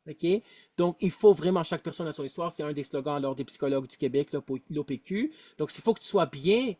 OK? Donc, il faut vraiment, chaque personne a son histoire. C'est un des slogans lors des psychologues du Québec, là, pour l'OPQ. Donc, il faut que tu sois bien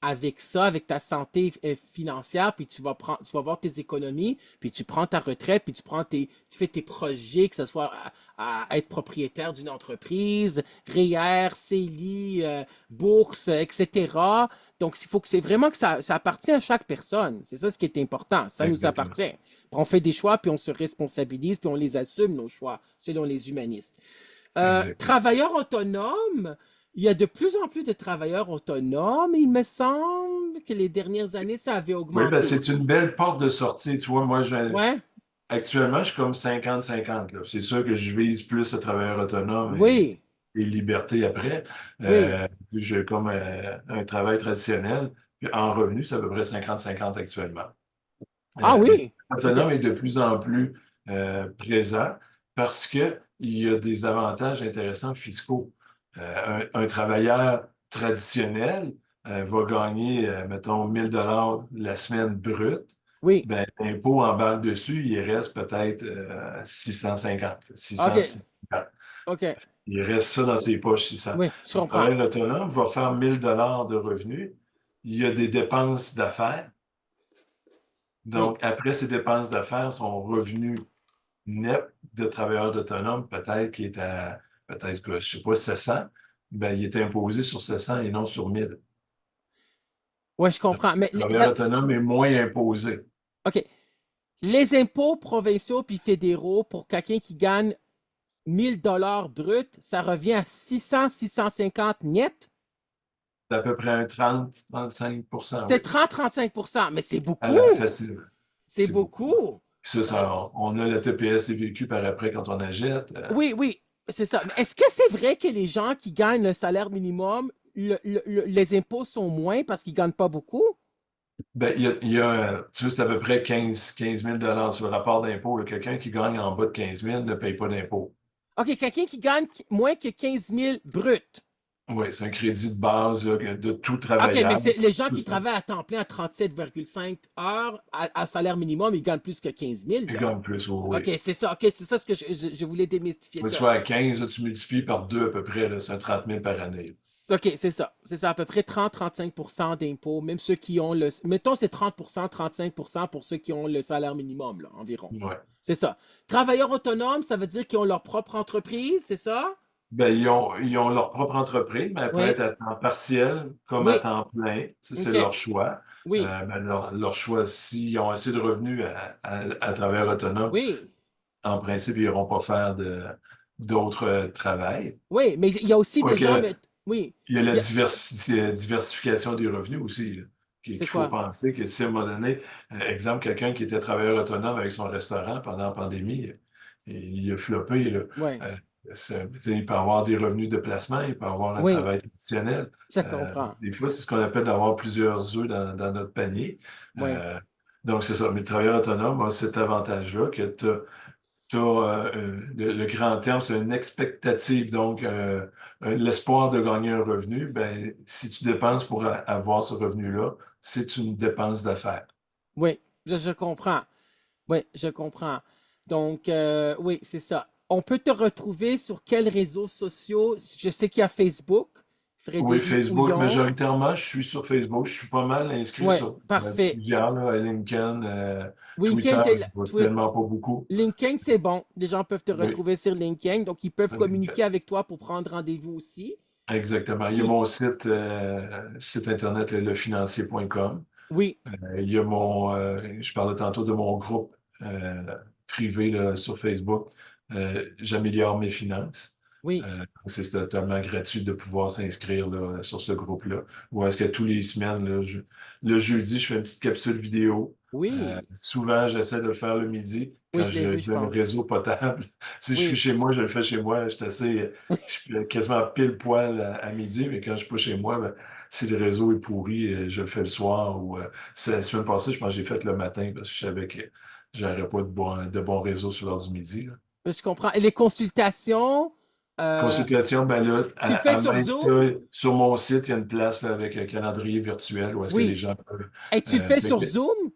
avec ça, avec ta santé financière, puis tu vas voir tes économies, puis tu prends ta retraite, puis tu fais tes projets, que ce soit à être propriétaire d'une entreprise, REER, CELI, bourse, etc. Donc, il faut que c'est vraiment que ça appartient à chaque personne. C'est ça ce qui est important. Ça nous Exactement. appartient. On fait des choix, puis on se responsabilise, puis on les assume, nos choix, selon les humanistes. Exactement. Travailleurs autonomes, il y a de plus en plus de travailleurs autonomes. Il me semble que les dernières années, ça avait Oui, ben, augmenté. c'est une belle porte de sortie. Tu vois, Ouais, actuellement, je suis comme 50-50, là. C'est sûr que je vise plus le travailleur autonome oui, et liberté après. oui. J'ai comme un travail traditionnel. Puis en revenu, c'est à peu près 50-50 actuellement. Ah Mais oui, OK. l'autonome est de plus en plus présent parce qu'il y a des avantages intéressants fiscaux. Un travailleur traditionnel va gagner, mettons, 1000 $ la semaine brute. Oui, Ben, l'impôt embarque dessus, il reste peut-être 650, OK, 650. OK. Il reste ça dans ses poches, 600. Oui, je Un comprends. travailleur autonome va faire 1000 $ de revenus. Il y a des dépenses d'affaires. Oui. Donc, après ces dépenses d'affaires, son revenu net de travailleur autonome, peut-être qu'il est à, peut-être que, je sais pas, 700, ben, il est imposé sur 700 et non sur 1000. Oui, je Donc, comprends. Mais le travailleur autonome est moins imposé. OK. Les impôts provinciaux puis fédéraux pour quelqu'un qui gagne 1000 $ brut, ça revient à 600-650 net. C'est à peu près un 30-35%, C'est oui, 30-35%, mais c'est à beaucoup. la facile. C'est C'est beaucoup. beaucoup. Puis Euh, on a le TPS et vécu par après quand on achète. oui, oui, c'est ça. Mais est-ce que c'est vrai que les gens qui gagnent le salaire minimum, les impôts sont moins parce qu'ils ne gagnent pas beaucoup? Ben, tu vois, c'est à peu près 15 000 sur le rapport d'impôt, là. Quelqu'un qui gagne en bas de 15 000 ne paye pas d'impôt. OK, quelqu'un qui gagne moins que 15 000 brut. Oui, c'est un crédit de base là, de tout OK, mais travaillable. c'est les gens Tout qui ça. travaillent à temps plein à 37,5 heures à salaire minimum, ils gagnent plus que 15 000, Il là. gagne plus, oui, OK, oui. c'est ça. OK, c'est ça ce que je voulais démystifier Moi, tu ça. vois, à 15, là, tu multiplies par 2 à peu près, là, c'est 30 000 par année. OK, c'est ça. C'est ça, à peu près 30-35% d'impôts, même ceux qui ont le... Mettons, c'est 30%, 35% pour ceux qui ont le salaire minimum, là, environ. Ouais. C'est ça. Travailleurs autonomes, ça veut dire qu'ils ont leur propre entreprise, c'est ça? Ben, ils ont leur propre entreprise, mais elle peut Oui, être à temps partiel comme à oui, temps plein. Ça, c'est OK, leur choix. oui, Ben, leur choix, s'ils ont assez de revenus à travers autonome, oui, en principe, ils n'iront pas faire d'autres travails. oui, mais il y a aussi des gens, Quoique, mais... Oui, il y a il la y a- diversification des revenus aussi, là, c'est qu'il faut quoi? penser que si à un moment donné, exemple, quelqu'un qui était travailleur autonome avec son restaurant pendant la pandémie, il a floppé, là. Oui, Euh, tu sais, il peut avoir des revenus de placement, il peut avoir un oui, travail traditionnel. je comprends. Des fois, c'est ce qu'on appelle d'avoir plusieurs œufs dans notre panier. Oui, Euh, donc, c'est ça. Mais le travailleur autonome a cet avantage-là que tu le grand terme, c'est une expectative, donc l'espoir de gagner un revenu. Ben, si tu dépenses pour avoir ce revenu-là, c'est une dépense d'affaires. oui, je comprends. Oui, je comprends. Donc, oui, c'est ça. On peut te retrouver sur quels réseaux sociaux? Je sais qu'il y a Facebook, Oui, Frédéric Facebook, Houillon. majoritairement, je suis sur Facebook. Je suis pas mal inscrit Oui, sur parfait. plusieurs, là, LinkedIn, LinkedIn, Twitter, je vois tellement pas beaucoup. LinkedIn, c'est bon. Les gens peuvent te Oui, retrouver sur LinkedIn, donc ils peuvent communiquer avec toi pour prendre rendez-vous aussi. exactement. Il y a Il mon f- site internet, lefinancier.com. Oui, Il y a je parlais tantôt de mon groupe privé là, sur Facebook, J'améliore mes finances. oui, C'est totalement gratuit de pouvoir s'inscrire là, sur ce groupe-là. Ou est-ce que tous les semaines, là, le jeudi, je fais une petite capsule vidéo. oui, Souvent, j'essaie de le faire le midi oui, quand je l'ai vu, je j'ai un pense. réseau potable. Si je suis Oui, chez moi, je le fais chez moi. Je suis quasiment pile poil à midi, mais quand je suis pas chez moi, ben, si le réseau est pourri, je le fais le soir ou la semaine passée, je pense que j'ai fait le matin parce que je savais que j'aurais pas de bon réseau sur l'heure du midi, là. je comprends. Et les consultations, euh, Consultation, ben là, tu le fais à sur même Zoom? ça, sur mon site, il y a une place là, avec un calendrier virtuel où est-ce que les Oui. gens peuvent. Et tu le fais sur Cliquer. Zoom?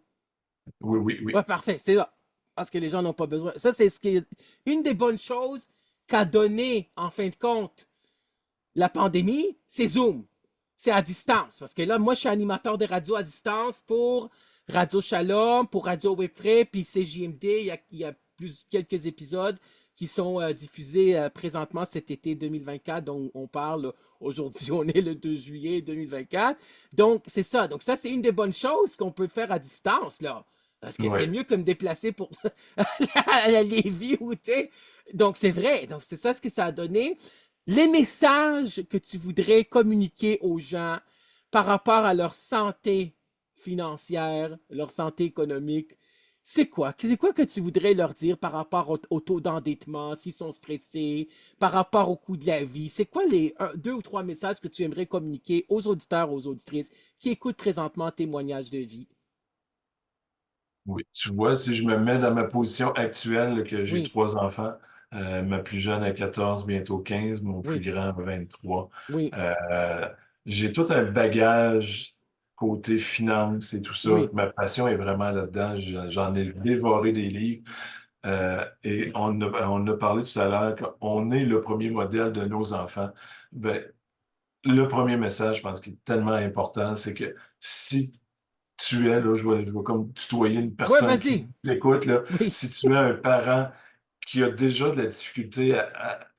Oui, oui, Ouais, oui. parfait, c'est là. parce que les gens n'ont pas besoin. Ça, c'est une des bonnes choses qu'a donné, en fin de compte, la pandémie, c'est Zoom. C'est à distance. Parce que là, moi, je suis animateur de radio à distance pour Radio Shalom, pour Radio Webfray, puis CJMD. Il y a quelques épisodes qui sont diffusés présentement cet été 2024, dont on parle aujourd'hui. On est le 2 juillet 2024. Donc, c'est ça. Donc, ça, c'est une des bonnes choses qu'on peut faire à distance, là. Parce que c'est Ouais. mieux que me déplacer pour à la Lévis où t'es. Donc, c'est vrai. Donc, c'est ça ce que ça a donné. Les messages que tu voudrais communiquer aux gens par rapport à leur santé financière, leur santé économique, c'est quoi? C'est quoi que tu voudrais leur dire par rapport au taux d'endettement, s'ils sont stressés, par rapport au coût de la vie? C'est quoi les deux ou trois messages que tu aimerais communiquer aux auditeurs, aux auditrices qui écoutent présentement un témoignage de vie? Oui, tu vois, si je me mets dans ma position actuelle, là, que j'ai Oui, 3 enfants, ma plus jeune a 14, bientôt 15, mon plus oui, grand a 23. oui, euh, j'ai tout un bagage côté finance et tout ça. oui, Ma passion est vraiment là-dedans. J'en ai dévoré des livres. Et on a parlé tout à l'heure qu'on est le premier modèle de nos enfants. Ben, le premier message, je pense, qui est tellement important, c'est que si tu es, là, je vais comme tutoyer une ouais, personne qui vas-y. t'écoute, là. Oui, Si tu es un parent qui a déjà de la difficulté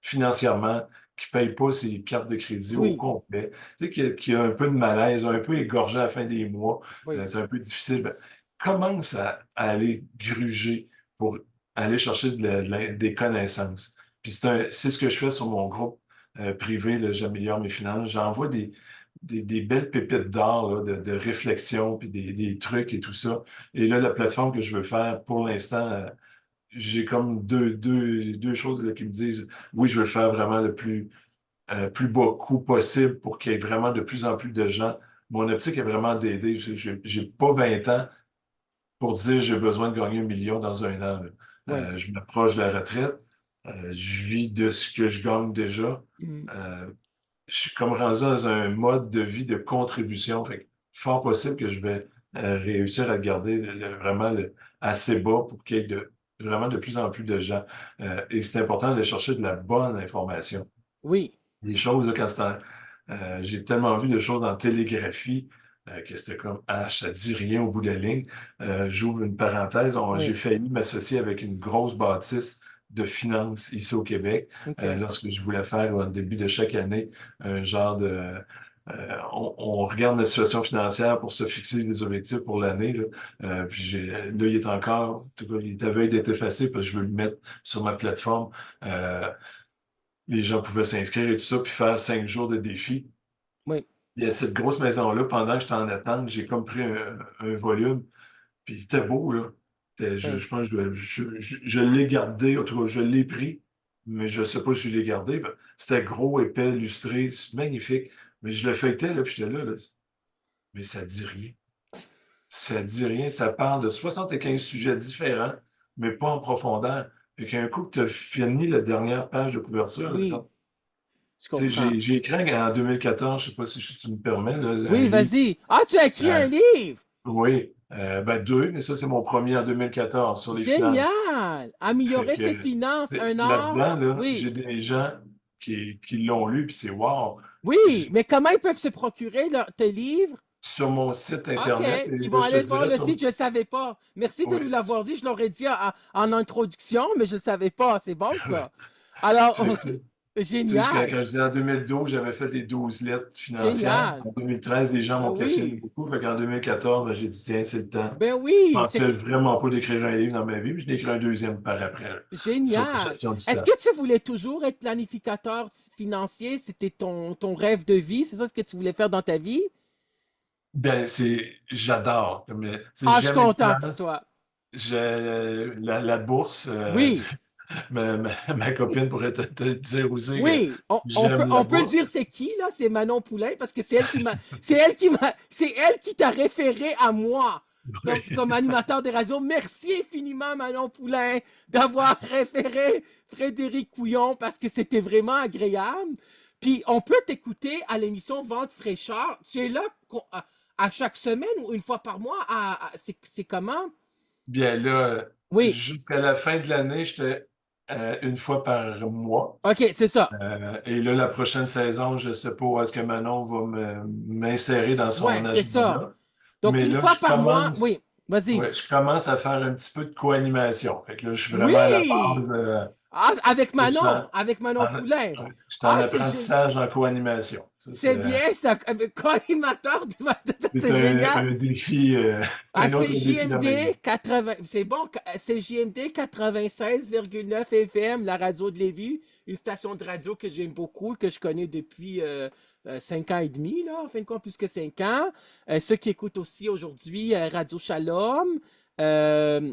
financièrement, qui ne paye pas ses cartes de crédit au oui, complet, tu sais, qui a un peu de malaise, un peu égorgé à la fin des mois, oui, c'est un peu difficile, ben, commence à aller gruger pour aller chercher des connaissances. Puis c'est ce que je fais sur mon groupe privé, là, J'améliore mes finances. J'envoie des belles pépites d'or là, de réflexion, puis des trucs et tout ça. Et là, la plateforme que je veux faire, pour l'instant, j'ai comme deux choses là, qui me disent, oui, je veux le faire vraiment le plus bas coût possible pour qu'il y ait vraiment de plus en plus de gens. Mon optique est vraiment d'aider. J'ai pas 20 ans pour dire j'ai besoin de gagner 1 million dans un an, là. oui. Je m'approche de la retraite. Je vis de ce que je gagne déjà. Mm. Euh, je suis comme rendu dans un mode de vie de contribution. Fait que fort possible que je vais réussir à le garder vraiment assez bas pour qu'il y ait vraiment de plus en plus de gens. Et c'est important de chercher de la bonne information. Oui, Des choses, là, j'ai tellement vu de choses en télégraphie que c'était comme, ah, ça dit rien au bout de la ligne. J'ouvre une parenthèse, j'ai oui, failli m'associer avec une grosse bâtisse de finances ici au Québec OK. lorsque je voulais faire au début de chaque année un genre de... on regarde la situation financière pour se fixer des objectifs pour l'année. Là. Puis là, il est encore, en tout cas, il est à veille d'être effacé parce que je veux le mettre sur ma plateforme. Euh, les gens pouvaient s'inscrire et tout ça, puis faire 5 jours de défi. Oui, Il y a cette grosse maison-là, pendant que j'étais en attente, j'ai comme pris un volume, puis c'était beau, là. oui. Je pense que je l'ai gardé, en tout cas, je l'ai pris, mais je ne sais pas si je l'ai gardé. Ben, c'était gros, épais, lustré, c'est magnifique. Mais je le feuilletais, là, puis j'étais là, là. Mais ça dit rien. Ça dit rien. Ça parle de 75 sujets différents, mais pas en profondeur. Et qu'un coup que tu as fini la dernière page de couverture, là, c'est Oui, comme, je tu sais, comprends. j'ai écrit en 2014, je sais pas si tu me permets, là, un Oui, livre. vas-y. Ah, tu as écrit un euh, livre! oui, ben deux, mais ça, c'est mon premier en 2014 sur les finances. Génial! Fait Améliorer que ses finances, un art. là-dedans, là, Oui, j'ai des gens qui l'ont lu, puis c'est wow. oui, mais comment ils peuvent se procurer tes livres? Sur mon site OK, Internet, et qui là, vont je te aller voir dirais le sur. site, je ne savais pas. Merci de Oui. nous l'avoir dit, je l'aurais dit en introduction, mais je ne savais pas. C'est bon, ça. Alors, Fait que, tu sais, génial, quand je disais en 2012, j'avais fait les 12 lettres financières. génial. En 2013, les gens Ben m'ont questionné oui, beaucoup. Fait qu'en 2014, ben, j'ai dit, tiens, c'est le temps. ben Je oui, pensais vraiment pas d'écrire un livre dans ma vie, puis je l'ai écrit un deuxième par après, là, sur la génial. gestion du Est-ce temps. que tu voulais toujours être planificateur financier? C'était ton rêve de vie? C'est ça ce que tu voulais faire dans ta vie? Ben, j'adore. Ah, je suis J'aime les content pour finances. toi. J'ai la bourse. Oui, Ma copine pourrait te le dire aussi que oui. On peut, j'aime la on peut le bourse. dire c'est qui, là? C'est Manon Poulain, parce que c'est elle qui t'a référé à moi comme animateur des radios. Merci infiniment, Manon Poulain, d'avoir référé Frédéric Couillon, parce que c'était vraiment agréable. Puis on peut t'écouter à l'émission Vente fraîcheur. Tu es là à chaque semaine ou une fois par mois? C'est comment? Bien là, Oui, jusqu'à la fin de l'année, j'étais une fois par mois. ok, c'est ça. Et là, la prochaine saison, je ne sais pas où est-ce que Manon va m'insérer dans Ouais, son c'est ça. agenda. Donc, Mais une là, fois par mois, oui, vas-y. ouais, je commence à faire un petit peu de co-animation. Fait que là, je suis vraiment à la Oui! base. Ah, avec Manon En, Poulain. ouais, je suis en Ah, apprentissage en co-animation. Ça, c'est bien, c'est un co-animateur, c'est c'est génial. un défi, Ah, un c'est autre défi dans ma vie. JMD 80, c'est bon, c'est JMD 96,9 FM, la radio de Lévis, une station de radio que j'aime beaucoup, que je connais depuis 5 ans et demi, là, en fin de compte, plus que 5 ans. Ceux qui écoutent aussi aujourd'hui Radio Shalom, euh,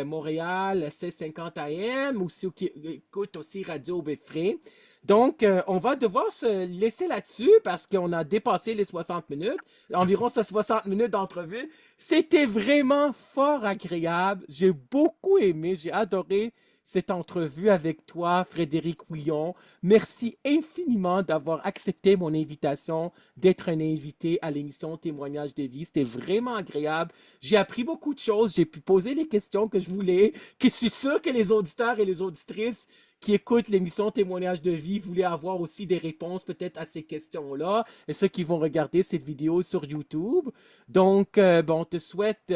Montréal 1650 AM, ou ceux qui écoutent aussi Radio Beffré. Donc, on va devoir se laisser là-dessus parce qu'on a dépassé les 60 minutes, environ ces 60 minutes d'entrevue. C'était vraiment fort agréable. J'ai beaucoup aimé, j'ai adoré cette entrevue avec toi, Frédéric Ouillon. Merci infiniment d'avoir accepté mon invitation, d'être un invité à l'émission Témoignages de vie. C'était vraiment agréable. J'ai appris beaucoup de choses. J'ai pu poser les questions que je voulais, que je suis sûr que les auditeurs et les auditrices qui écoutent l'émission Témoignages de vie voulaient avoir aussi des réponses peut-être à ces questions-là, et ceux qui vont regarder cette vidéo sur YouTube. Donc, bon, on te souhaite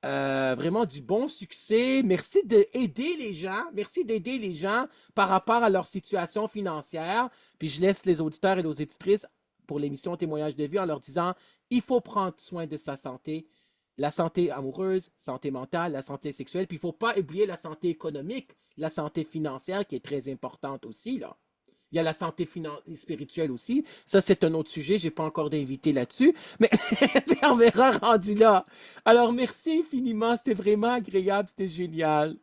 vraiment du bon succès. Merci d'aider les gens. Merci d'aider les gens par rapport à leur situation financière. Puis je laisse les auditeurs et les auditrices pour l'émission Témoignages de vie en leur disant, il faut prendre soin de sa santé. La santé amoureuse, santé mentale, la santé sexuelle. Puis il ne faut pas oublier la santé économique, la santé financière qui est très importante aussi, là. Il y a la santé spirituelle aussi. Ça, c'est un autre sujet. Je n'ai pas encore d'invité là-dessus. Mais on verra rendu là. Alors, merci infiniment. C'était vraiment agréable. C'était génial.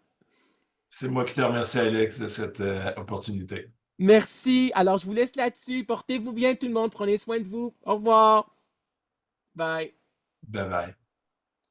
C'est moi qui te remercie, Alex, de cette opportunité. Merci. Alors, je vous laisse là-dessus. Portez-vous bien, tout le monde. Prenez soin de vous. Au revoir. Bye. Bye bye.